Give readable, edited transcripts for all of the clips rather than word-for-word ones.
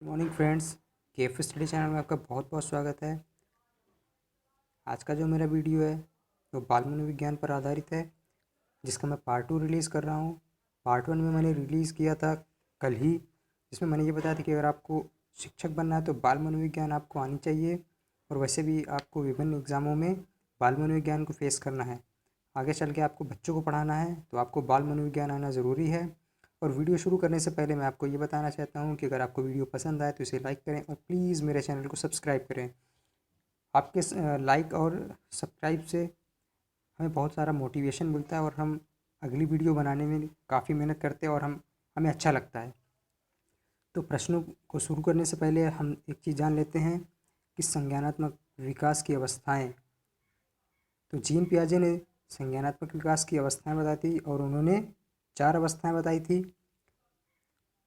Morning friends, केफ study channel में आपका बहुत बहुत स्वागत है। आज का जो मेरा वीडियो है वो बाल मनोविज्ञान पर आधारित है, जिसका मैं पार्ट 2 रिलीज़ कर रहा हूँ। पार्ट 1 में मैंने रिलीज़ किया था कल ही, जिसमें मैंने ये बताया था कि अगर आपको शिक्षक बनना है तो बाल मनोविज्ञान आपको आनी चाहिए, और वैसे भी आपको विभिन्न एग्ज़ामों में बाल मनोविज्ञान को फेस करना है। आगे चल के आपको बच्चों को पढ़ाना है तो आपको बाल मनोविज्ञान आना ज़रूरी है। और वीडियो शुरू करने से पहले मैं आपको ये बताना चाहता हूँ कि अगर आपको वीडियो पसंद आए तो इसे लाइक करें और प्लीज़ मेरे चैनल को सब्सक्राइब करें। आपके लाइक और सब्सक्राइब से हमें बहुत सारा मोटिवेशन मिलता है और हम अगली वीडियो बनाने में काफ़ी मेहनत करते हैं और हमें अच्छा लगता है। तो प्रश्नों को शुरू करने से पहले हम एक चीज़ जान लेते हैं कि संज्ञानात्मक विकास की अवस्थाएँ। तो जीन पियाजे ने संज्ञानात्मक विकास की अवस्थाएँ बताई थी और उन्होंने 4 अवस्थाएँ बताई थी।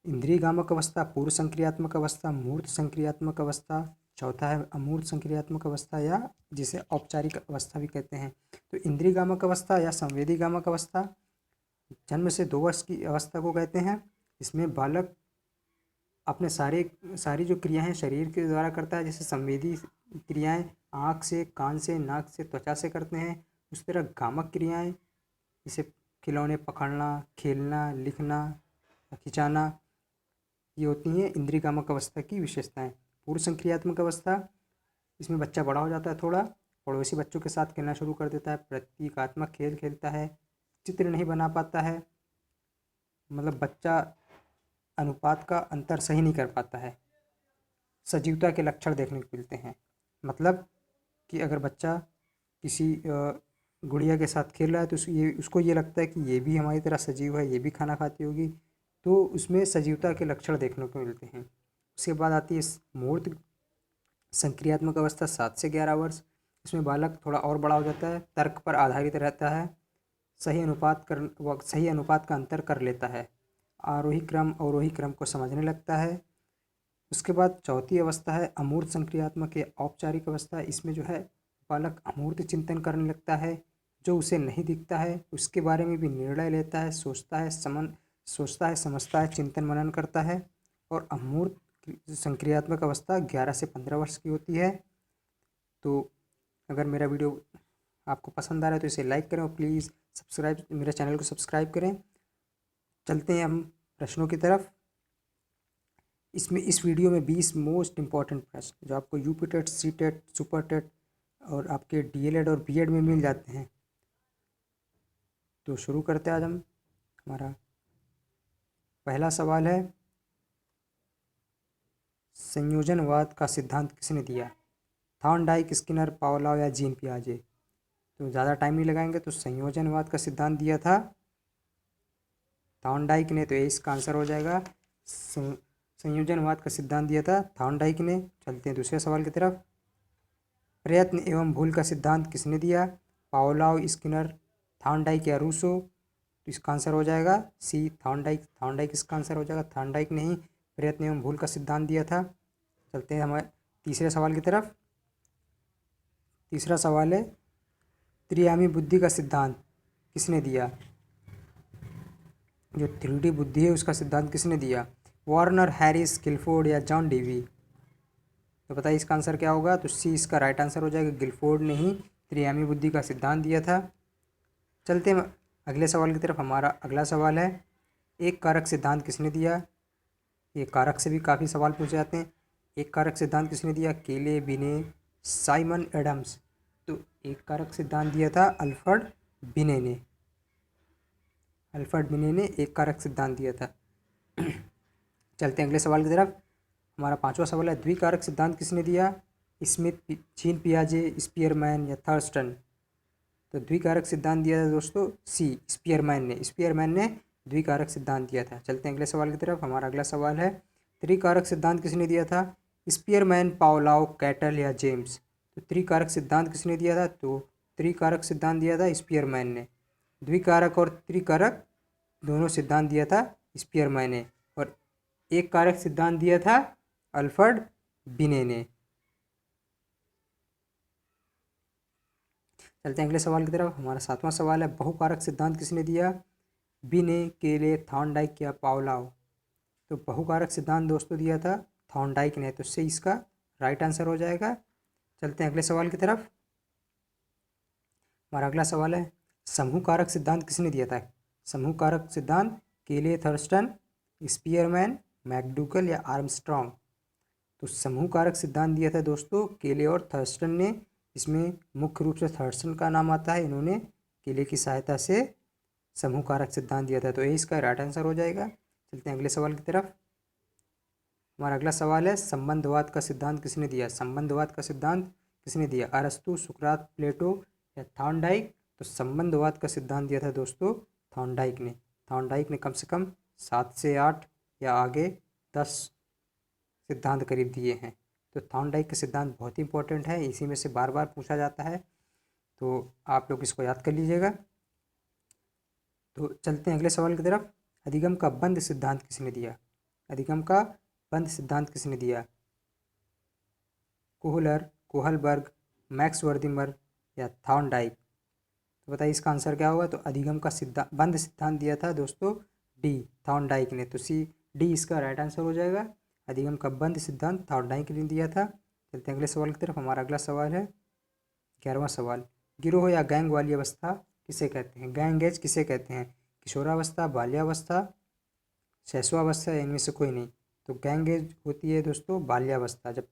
इंद्रियगामक अवस्था, पूर्व संक्रियात्मक अवस्था, मूर्त संक्रियात्मक अवस्था, चौथा है अमूर्त संक्रियात्मक अवस्था या जिसे औपचारिक अवस्था भी कहते हैं। तो इंद्रियगामक अवस्था या संवेदीगामक अवस्था जन्म से 2 वर्ष की अवस्था को कहते हैं। इसमें बालक अपने सारी जो क्रियाएं शरीर के द्वारा करता है, जैसे संवेदी क्रियाएं आँख से, कान से, नाक से, त्वचा से करते हैं। उस तरह गामक क्रियाएं जैसे खिलौने पकड़ना, खेलना, लिखना, खिंचाना, ये होती हैं इंद्रियगामक अवस्था की विशेषताएं। पूर्व संक्रियात्मक अवस्था, इसमें बच्चा बड़ा हो जाता है, थोड़ा पड़ोसी बच्चों के साथ खेलना शुरू कर देता है, प्रतीकात्मक खेल खेलता है, चित्र नहीं बना पाता है, मतलब बच्चा अनुपात का अंतर सही नहीं कर पाता है। सजीवता के लक्षण देखने को मिलते हैं, मतलब कि अगर बच्चा किसी गुड़िया के साथ खेल रहा है तो उसको ये लगता है कि ये भी हमारी तरह सजीव है, ये भी खाना खाती होगी, तो उसमें सजीवता के लक्षण देखने को मिलते हैं। उसके बाद आती है मूर्त संक्रियात्मक अवस्था 7 से 11 वर्ष। इसमें बालक थोड़ा और बड़ा हो जाता है, तर्क पर आधारित रहता है, सही अनुपात का अंतर कर लेता है, आरोही क्रम अवरोही क्रम को समझने लगता है। उसके बाद चौथी अवस्था है अमूर्त संक्रियात्मक या औपचारिक अवस्था। इसमें जो है बालक अमूर्त चिंतन करने लगता है, जो उसे नहीं दिखता है उसके बारे में भी निर्णय लेता है, सोचता है, समझता है, चिंतन मनन करता है। और अमूर्त संक्रियात्मक अवस्था 11 से 15 वर्ष की होती है। तो अगर मेरा वीडियो आपको पसंद आ रहा है तो इसे लाइक करें और प्लीज़ मेरे चैनल को सब्सक्राइब करें। चलते हैं हम प्रश्नों की तरफ। इस वीडियो में 20 मोस्ट इम्पॉर्टेंट प्रश्न जो आपको UP TET, C TET, super TET और आपके डीएलएड और बीएड में मिल जाते हैं। तो शुरू करते हैं आज हम। हमारा पहला सवाल है, संयोजनवाद का सिद्धांत किसने दिया? थॉर्नडाइक, स्किनर, पावलोव या जीन पियाजे? तो ज़्यादा टाइम नहीं लगाएंगे। तो संयोजनवाद का सिद्धांत दिया था थॉर्नडाइक ने, तो ये इसका आंसर हो जाएगा। संयोजनवाद का सिद्धांत दिया था थॉर्नडाइक ने। चलते हैं दूसरे सवाल की तरफ। प्रयत्न एवं भूल का सिद्धांत किसने दिया? पावलोव, स्किनर, थॉर्नडाइक या रूसो? तो इसका आंसर हो जाएगा सी, थॉर्नडाइक। थॉर्नडाइक इसका आंसर हो जाएगा, थॉर्नडाइक ने ही प्रयत्न एवं भूल का सिद्धांत दिया था। चलते हैं हमारे तीसरे सवाल की तरफ। तीसरा सवाल है, त्रियामी बुद्धि का सिद्धांत किसने दिया? जो 3D बुद्धि है उसका सिद्धांत किसने दिया? वार्नर, हैरिस, गिलफोर्ड या जॉन डेवी? तो बताइए इसका आंसर क्या होगा? तो सी इसका राइट आंसर हो जाएगा। गिलफोर्ड ने ही त्रियामी बुद्धि का सिद्धांत दिया था। चलते हैं अगले सवाल की तरफ। हमारा अगला सवाल है, एक कारक सिद्धांत किसने दिया? ये कारक से भी काफ़ी सवाल पूछे जाते हैं। एक कारक सिद्धांत किसने दिया? केले, बिने, साइमन एडम्स? तो एक कारक सिद्धांत दिया था अल्फ्रेड बिने ने। अल्फ्रेड बिने ने एक कारक सिद्धांत दिया था। चलते हैं अगले सवाल की तरफ। हमारा पांचवा सवाल है, द्विकारक सिद्धांत किसने दिया? स्मिथ, जीन पियाजे, स्पीयरमैन या थर्स्टन? तो द्विकारक सिद्धांत दिया था दोस्तों सी, स्पीयरमैन ने द्विकारक सिद्धांत दिया था। चलते हैं अगले सवाल की तरफ। हमारा अगला सवाल है, त्रिकारक सिद्धांत किसने दिया था? स्पीयरमैन, पावलोव, कैटल या जेम्स? तो त्रिकारक सिद्धांत किसने दिया था? तो त्रिकारक सिद्धांत दिया था स्पीयरमैन ने। द्विकारक और त्रिकारक दोनों सिद्धांत दिया था स्पीयरमैन ने, और एक कारक सिद्धांत दिया था अल्फ्रेड बिने ने। चलते हैं अगले सवाल की तरफ। हमारा सातवां सवाल है, बहुकारक सिद्धांत किसने दिया? बिने, केले, थॉर्नडाइक या पावलोव? तो बहुकारक सिद्धांत दोस्तों दिया था थॉर्नडाइक ने, तो सी इसका राइट आंसर हो जाएगा। चलते हैं अगले सवाल की तरफ। हमारा अगला सवाल है, समूह कारक सिद्धांत किसने दिया था? समूह कारक सिद्धांत केले, थर्स्टन, स्पीयरमैन, मैकडूगल या आर्मस्ट्रॉन्ग? तो समूह कारक सिद्धांत दिया था दोस्तों केले और थर्स्टन ने। इसमें मुख्य रूप से थर्स्टन का नाम आता है, इन्होंने केले की सहायता से समूह कारक सिद्धांत दिया था, तो ये इसका राइट आंसर हो जाएगा। चलते हैं अगले सवाल की तरफ। हमारा अगला सवाल है, संबंधवाद का सिद्धांत किसने दिया? संबंधवाद का सिद्धांत किसने दिया? अरस्तु, सुकरात, प्लेटो या थॉर्नडाइक? तो संबंधवाद का सिद्धांत दिया था दोस्तों थॉर्नडाइक ने। थॉर्नडाइक ने कम से कम 7 से 8 या आगे 10 सिद्धांत करीब दिए हैं। तो थॉर्नडाइक का सिद्धांत बहुत ही इंपॉर्टेंट है, इसी में से बार बार पूछा जाता है, तो आप लोग इसको याद कर लीजिएगा। तो चलते हैं अगले सवाल की तरफ। अधिगम का बंध सिद्धांत किसने दिया? अधिगम का बंध सिद्धांत किसने दिया? कोहलर, कोहलबर्ग, मैक्स वर्दिमर या थॉर्नडाइक? तो बताइए इसका आंसर क्या होगा? तो अधिगम का बंध सिद्धांत दिया था दोस्तों डी, थॉर्नडाइक ने, तो सी डी इसका राइट आंसर हो जाएगा। अधिगम का बंध सिद्धांत थॉर्नडाइक ने दिया था। चलते हैं अगले सवाल की तरफ। हमारा अगला सवाल है 11वां सवाल, गिरोह या गैंग वाली अवस्था किसे कहते हैं? गैंग एज किसे कहते हैं? किशोरावस्था, बाल्यावस्था, शैशवावस्था या इनमें से कोई नहीं? तो गैंग एज होती है दोस्तों बाल्यावस्था। जब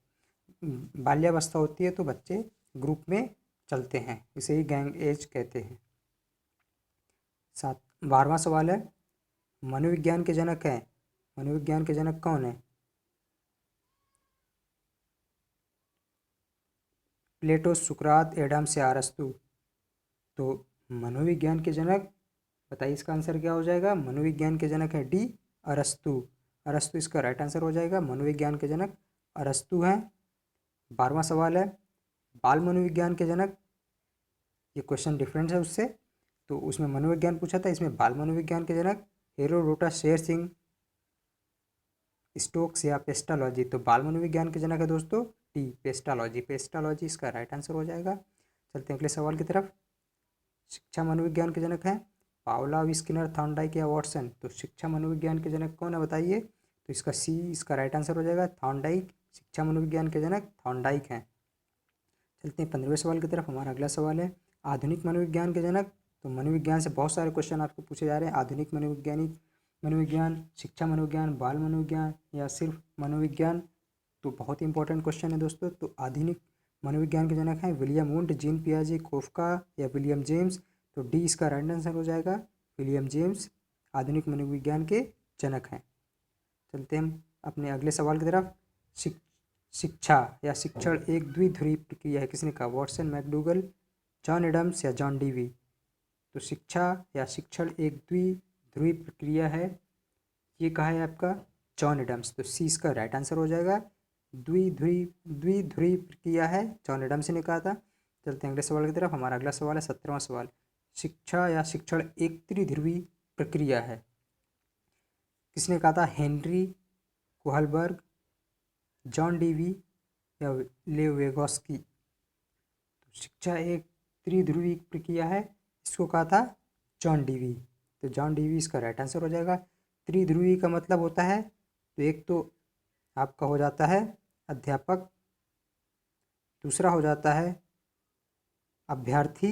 बाल्यावस्था होती है तो बच्चे ग्रुप में चलते हैं, इसे ही गैंग एज कहते हैं। 12वां सवाल है, मनोविज्ञान के जनक हैं? मनोविज्ञान के जनक कौन है? प्लेटो, सुकरात, एडम्स या अरस्तु? तो मनोविज्ञान के जनक, बताइए इसका आंसर क्या हो जाएगा? मनोविज्ञान के जनक है डी, अरस्तु। अरस्तु इसका राइट आंसर हो जाएगा। मनोविज्ञान के जनक अरस्तु हैं। 12वां सवाल है, बाल मनोविज्ञान के जनक, ये क्वेश्चन डिफरेंट है उससे, तो उसमें मनोविज्ञान पूछा था, इसमें बाल मनोविज्ञान के जनक हेरोडोटस, शेर सिंह, स्टोक्स या पेस्टालॉजी? तो बाल मनोविज्ञान के जनक है दोस्तों टी, पेस्टालॉजी। पेस्टालॉजी इसका राइट आंसर हो जाएगा। चलते हैं अगले सवाल की तरफ। शिक्षा मनोविज्ञान के जनक हैं पावलोव, स्किनर, थॉर्नडाइक या वॉटसन? तो शिक्षा मनोविज्ञान के जनक कौन है बताइए? तो इसका सी इसका राइट आंसर हो जाएगा, थॉर्नडाइक। शिक्षा मनोविज्ञान के जनक थॉर्नडाइक हैं। चलते हैं 15वें सवाल की तरफ। हमारा अगला सवाल है, आधुनिक मनोविज्ञान के जनक? तो मनोविज्ञान से बहुत सारे क्वेश्चन आपको पूछे जा रहे हैं। आधुनिक मनोविज्ञान, शिक्षा मनोविज्ञान, बाल मनोविज्ञान या सिर्फ मनोविज्ञान? तो बहुत ही इंपॉर्टेंट क्वेश्चन है दोस्तों। तो आधुनिक मनोविज्ञान के जनक हैं विलियम वुंड, जीन पियाजे, कोफका या विलियम जेम्स? तो डी इसका राइट आंसर हो जाएगा, विलियम जेम्स आधुनिक मनोविज्ञान के जनक हैं। चलते हैं हम अपने अगले सवाल की तरफ। शिक्षा या शिक्षण एक द्विध्रुवी प्रक्रिया है, किसने कहा? वॉटसन, मैकडूगल, जॉन एडम्स या जॉन डीवी? तो शिक्षा या शिक्षण एक द्विध्रुवी प्रक्रिया है, ये कहा है आपका जॉन एडम्स, तो सी इसका राइट आंसर हो जाएगा। द्विध्रुवी प्रक्रिया है, जॉन एडम्स ने कहा था। चलते हैं अगले सवाल की तरफ। हमारा अगला सवाल है 17वां सवाल, शिक्षा या शिक्षण एक त्रिध्रुवी प्रक्रिया है, किसने कहा था? हेनरी कोहलबर्ग, जॉन डीवी या लेव वेगोस्की? तो शिक्षा एक त्रिध्रुवी प्रक्रिया है, इसको कहा था जॉन डीवी, तो जॉन डीवी इसका राइट आंसर हो जाएगा। त्रिध्रुवी का मतलब होता है, तो एक तो आपका हो जाता है अध्यापक, दूसरा हो जाता है अभ्यर्थी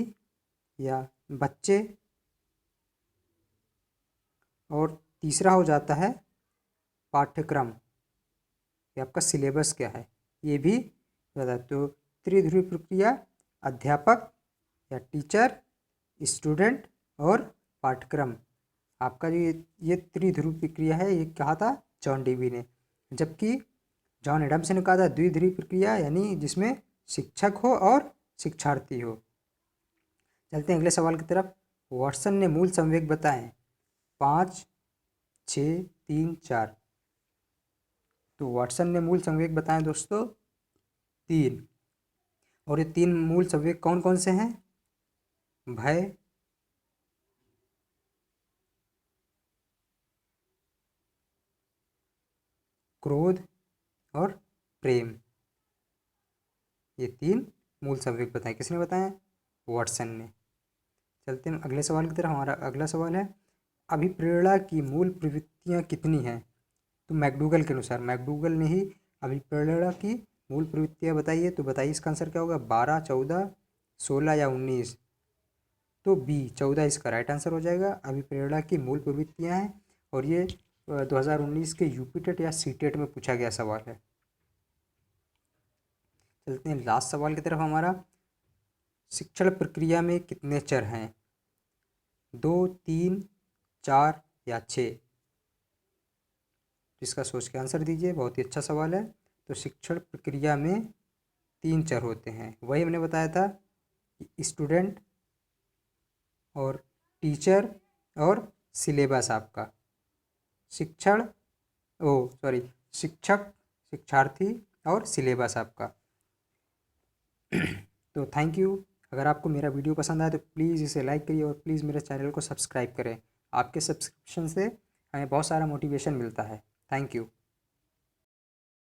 या बच्चे, और तीसरा हो जाता है पाठ्यक्रम, ये आपका सिलेबस क्या है, ये भी बता। तो त्रिध्रुवी प्रक्रिया अध्यापक या टीचर, स्टूडेंट और पाठ्यक्रम, आपका जो ये त्रिध्रुवी प्रक्रिया है, ये कहा था जॉन डीवी ने। जबकि जॉन एडम्स ने कहा था द्विध्रुवी प्रक्रिया, यानी जिसमें शिक्षक हो और शिक्षार्थी हो। चलते हैं अगले सवाल की तरफ। वॉटसन ने मूल संवेग बताएं 5, 6, 3, 4? तो वॉटसन ने मूल संवेग बताएं दोस्तों 3, और ये 3 मूल संवेग कौन कौन से हैं? भय, क्रोध और प्रेम, ये 3 मूल संवेग बताए, किसने बताए? वॉटसन ने। चलते हैं अगले सवाल की तरफ। हमारा अगला सवाल है, अभिप्रेरणा की मूल प्रवृत्तियाँ कितनी हैं? तो मैकडूगल के अनुसार, मैकडूगल ने ही अभिप्रेरणा की मूल प्रवृत्तियाँ बताइए, तो बताइए इसका आंसर क्या होगा, 12, 14, 16 या 19। तो बी 14 इसका राइट आंसर हो जाएगा। अभिप्रेरणा की मूल प्रवृत्तियाँ हैं और ये 2019 के यूपी टेट या सी टेट में पूछा गया सवाल है। चलते हैं लास्ट सवाल की तरफ हमारा। शिक्षण प्रक्रिया में कितने चर हैं, 2, 3, 4 या 6? इसका सोच के आंसर दीजिए, बहुत ही अच्छा सवाल है। तो शिक्षण प्रक्रिया में 3 चर होते हैं, वही हमने बताया था कि स्टूडेंट और टीचर और सिलेबस आपका, शिक्षण शिक्षक, शिक्षार्थी और सिलेबस आपका। तो थैंक यू। अगर आपको मेरा वीडियो पसंद आए तो प्लीज़ इसे लाइक करिए और प्लीज़ मेरे चैनल को सब्सक्राइब करें। आपके सब्सक्रिप्शन से हमें बहुत सारा मोटिवेशन मिलता है। Thank you.